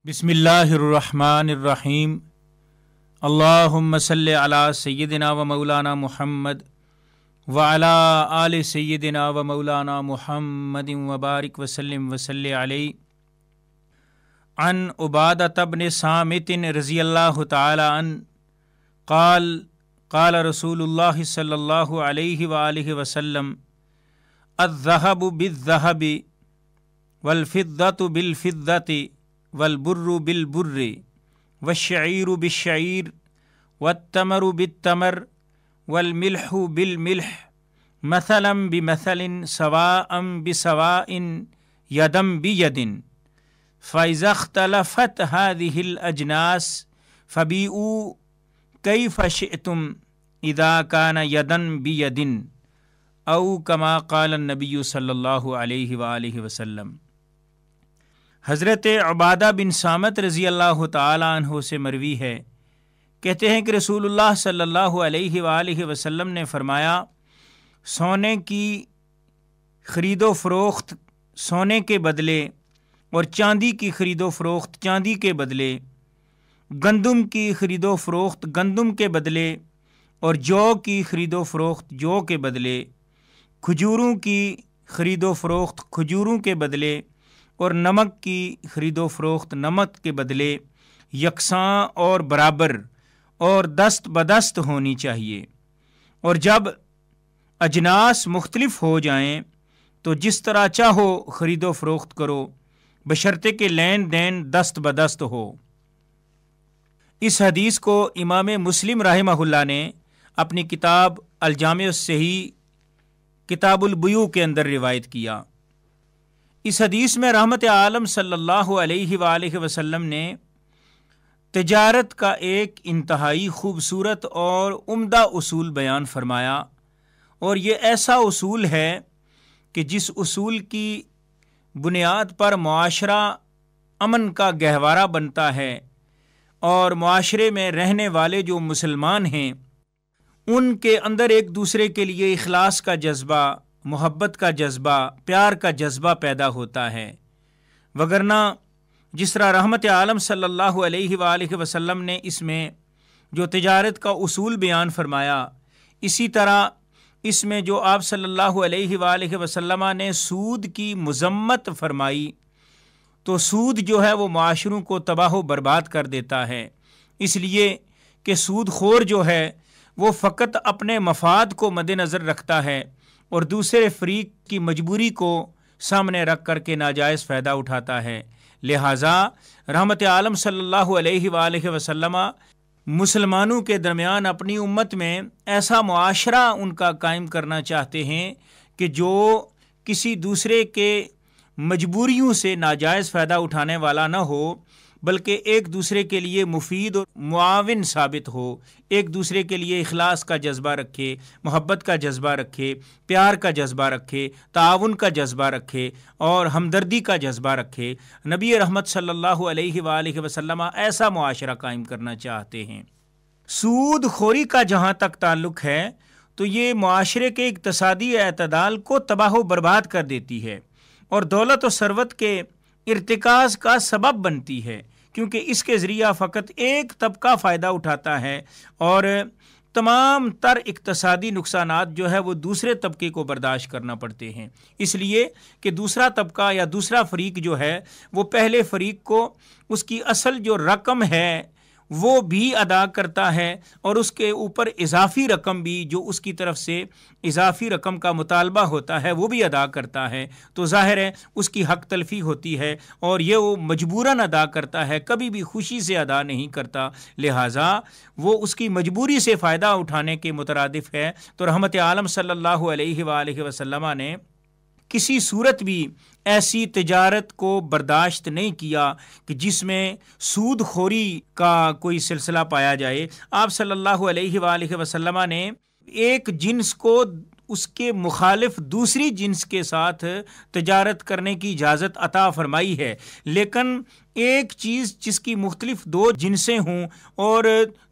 بسم اللہ الرحمن الرحیم۔ اللہم صلی علی سیدنا و مولانا محمد وعلی آل سیدنا و مولانا محمد وبارک وسلم وصلی علیہ۔ عن عبادۃ بن صامت رضی اللہ تعالی عنہ قال قال رسول اللہ صلی اللہ علیہ وآلہ وسلم الذهب بالذهب والفضة بالفضة والبر بالبر والشعير بالشعير والتمر بالتمر والملح بالملح مثلا بمثل سواء بسواء يدا بيد فإذا اختلفت هذه الأجناس فبيعوا كيف شئتم إذا كان يدا بيد او كما قال النبی صلی اللہ علیہ وآلہ وسلم۔ حضرت عبادہ بن صامت رضی اللہ تعالی عنہ سے مروی ہے، کہتے ہیں کہ رسول اللہ صلی اللہ علیہ وآلہ وسلم نے فرمایا، سونے کی خرید و فروخت سونے کے بدلے اور چاندی کی خرید و فروخت چاندی کے بدلے، گندم کی خرید و فروخت گندم کے بدلے اور جو کی خرید و فروخت جو کے بدلے، کھجوروں کی خرید و فروخت کھجوروں کے بدلے اور نمک کی خرید و فروخت نمک کے بدلے یکساں اور برابر اور دست بدست ہونی چاہیے، اور جب اجناس مختلف ہو جائیں تو جس طرح چاہو خرید و فروخت کرو، بشرطے کہ لین دین دست بدست ہو۔ اس حدیث کو امام مسلم رحمہ اللہ نے اپنی کتاب الجامع الصحیح کتاب البیوع کے اندر روایت کیا۔ اس حدیث میں رحمت عالم صلی اللہ علیہ وآلہ وسلم نے تجارت کا ایک انتہائی خوبصورت اور عمدہ اصول بیان فرمایا، اور یہ ایسا اصول ہے کہ جس اصول کی بنیاد پر معاشرہ امن کا گہوارہ بنتا ہے، اور معاشرے میں رہنے والے جو مسلمان ہیں ان کے اندر ایک دوسرے کے لیے اخلاص کا جذبہ، محبت کا جذبہ، پیار کا جذبہ پیدا ہوتا ہے۔ وگرنہ جس طرح رحمت عالم صلی اللہ علیہ وآلہ وسلم نے اس میں جو تجارت کا اصول بیان فرمایا، اسی طرح اس میں جو آپ صلی اللہ علیہ وآلہ وسلم نے سود کی مذمت فرمائی، تو سود جو ہے وہ معاشروں کو تباہ و برباد کر دیتا ہے، اس لیے کہ سود خور جو ہے وہ فقط اپنے مفاد کو مد نظر رکھتا ہے اور دوسرے فریق کی مجبوری کو سامنے رکھ کر کے ناجائز فائدہ اٹھاتا ہے۔ لہٰذا رحمت عالم صلی اللہ علیہ وآلہ وسلم مسلمانوں کے درمیان اپنی امت میں ایسا معاشرہ ان کا قائم کرنا چاہتے ہیں کہ جو کسی دوسرے کے مجبوریوں سے ناجائز فائدہ اٹھانے والا نہ ہو، بلکہ ایک دوسرے کے لیے مفید اور معاون ثابت ہو، ایک دوسرے کے لیے اخلاص کا جذبہ رکھے، محبت کا جذبہ رکھے، پیار کا جذبہ رکھے، تعاون کا جذبہ رکھے اور ہمدردی کا جذبہ رکھے۔ نبی رحمت صلی اللہ علیہ وآلہ وسلم ایسا معاشرہ قائم کرنا چاہتے ہیں۔ سود خوری کا جہاں تک تعلق ہے تو یہ معاشرے کے اقتصادی اعتدال کو تباہ و برباد کر دیتی ہے اور دولت و ثروت کے ارتکاز کا سبب بنتی ہے، کیونکہ اس کے ذریعہ فقط ایک طبقہ فائدہ اٹھاتا ہے اور تمام تر اقتصادی نقصانات جو ہے وہ دوسرے طبقے کو برداشت کرنا پڑتے ہیں، اس لیے کہ دوسرا طبقہ یا دوسرا فریق جو ہے وہ پہلے فریق کو اس کی اصل جو رقم ہے وہ بھی ادا کرتا ہے اور اس کے اوپر اضافی رقم بھی جو اس کی طرف سے اضافی رقم کا مطالبہ ہوتا ہے وہ بھی ادا کرتا ہے، تو ظاہر ہے اس کی حق تلفی ہوتی ہے اور یہ وہ مجبوراً ادا کرتا ہے، کبھی بھی خوشی سے ادا نہیں کرتا، لہٰذا وہ اس کی مجبوری سے فائدہ اٹھانے کے مترادف ہے۔ تو رحمت عالم صلی اللہ علیہ وآلہ وسلم نے کسی صورت بھی ایسی تجارت کو برداشت نہیں کیا کہ جس میں سود خوری کا کوئی سلسلہ پایا جائے۔ آپ صلی اللہ علیہ وآلہ وسلم نے ایک جنس کو اس کے مخالف دوسری جنس کے ساتھ تجارت کرنے کی اجازت عطا فرمائی ہے، لیکن ایک چیز جس کی مختلف دو جنسیں ہوں اور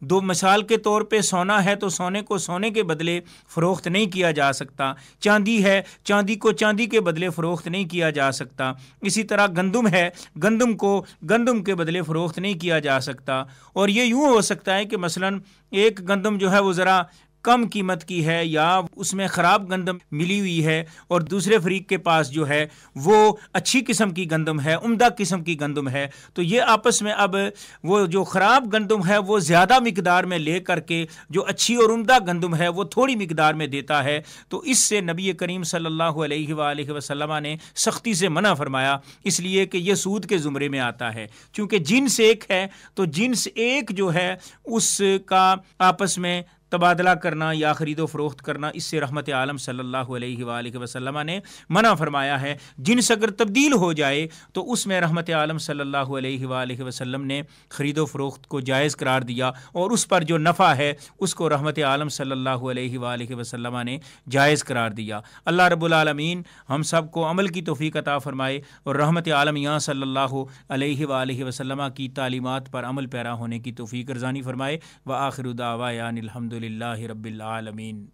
دو مثال کے طور پہ سونا ہے تو سونے کو سونے کے بدلے فروخت نہیں کیا جا سکتا، چاندی ہے چاندی کو چاندی کے بدلے فروخت نہیں کیا جا سکتا، اسی طرح گندم ہے گندم کو گندم کے بدلے فروخت نہیں کیا جا سکتا۔ اور یہ یوں ہو سکتا ہے کہ مثلا ایک گندم جو ہے وہ ذرا کم قیمت کی ہے یا اس میں خراب گندم ملی ہوئی ہے، اور دوسرے فریق کے پاس جو ہے وہ اچھی قسم کی گندم ہے، عمدہ قسم کی گندم ہے، تو یہ آپس میں اب وہ جو خراب گندم ہے وہ زیادہ مقدار میں لے کر کے جو اچھی اور عمدہ گندم ہے وہ تھوڑی مقدار میں دیتا ہے، تو اس سے نبی کریم صلی اللہ علیہ وآلہ وسلم نے سختی سے منع فرمایا، اس لیے کہ یہ سود کے زمرے میں آتا ہے، چونکہ جنس ایک ہے تو جنس ایک جو ہے اس کا آپس میں تبادلہ کرنا یا خرید و فروخت کرنا، اس سے رحمت عالم صلی اللہ علیہ وآلہ وسلم نے منع فرمایا ہے۔ جنس اگر تبدیل ہو جائے تو اس میں رحمت عالم صلی اللہ علیہ وآلہ وسلم نے خرید و فروخت کو جائز قرار دیا، اور اس پر جو نفع ہے اس کو رحمت عالم صلی اللہ علیہ وآلہ وسلم نے جائز قرار دیا۔ اللہ رب العالمین ہم سب کو عمل کی توفیق عطا فرمائے، اور رحمت عالم یہاں صلی اللہ علیہ وآلہ وسلم کی تعلیمات پر عمل پیرا ہونے کی توفیق ارزانی فرمائے۔ وآخر دعوانا الحمد للہ رب العالمین۔